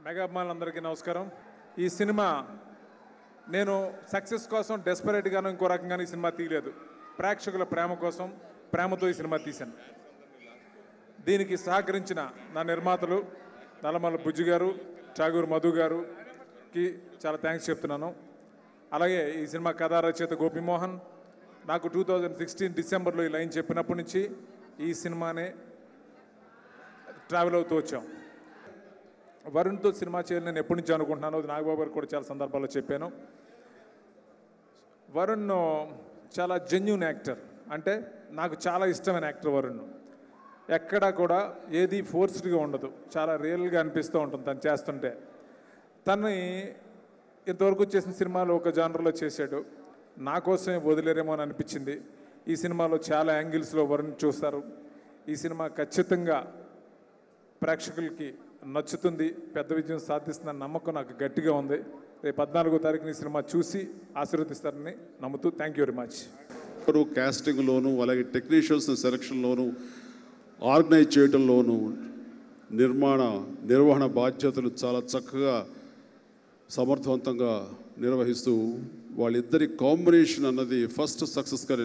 Mega అభిమానులందరికీ నమస్కారం. ఈ సినిమా నేను సక్సెస్ కోసం డెస్పరేట్గాను ఇంకో రకంగానే ఈ సినిమా తీయలేదు. ప్రేక్షకుల ప్రేమ కోసం, ప్రేమతో ఈ సినిమా తీశాను. దీనికి సహకరించిన నా నిర్మాతలు నల్లమల్ల బుజ్జి గారు, ఠాగూర్ మధు గారుకి చాలా థ్యాంక్స్ చెప్తున్నాను. అలాగే ఈ సినిమా కథా రచయిత గోపిమోహన్ నాకు 2016 డిసెంబర్లో ఈ లైన్ చెప్పినప్పటి నుంచి ఈ సినిమానే ట్రావెల్ అవుతూ వచ్చాం. వరుణ్తో సినిమా చేయాలని నేను ఎప్పటి నుంచి అనుకుంటున్నాను. అది నాగబాబు గారు కూడా చాలా సందర్భాల్లో చెప్పాను. వరుణ్ చాలా జెన్యూన్ యాక్టర్, అంటే నాకు చాలా ఇష్టమైన యాక్టర్ వరుణ్. ఎక్కడా కూడా ఏది ఫోర్స్డ్గా ఉండదు, చాలా రియల్గా అనిపిస్తూ ఉంటుంది తను చేస్తుంటే. తను ఇంతవరకు చేసిన సినిమాలు ఒక జానర్లో చేశాడు. నా కోసమే వదిలేరేమో అని అనిపించింది. ఈ సినిమాలో చాలా యాంగిల్స్లో వరుణ్ చూస్తారు. ఈ సినిమా ఖచ్చితంగా ప్రేక్షకులకి నచ్చుతుంది, పెద్ద విజయం సాధిస్తుందని నమ్మకం నాకు గట్టిగా ఉంది. రేపు 14వ తారీఖున ఈ సినిమా చూసి ఆశీర్వదిస్తారని నమ్ముతూ థ్యాంక్ యూ వెరీ మచ్. కాస్టింగ్లోను, అలాగే టెక్నీషియన్స్ సెలక్షన్లోను, ఆర్గనైజ్ చేయడంలోను, నిర్వహణ బాధ్యతలు చాలా చక్కగా సమర్థవంతంగా నిర్వహిస్తూ వాళ్ళిద్దరి కాంబినేషన్ అన్నది ఫస్ట్ సక్సెస్గా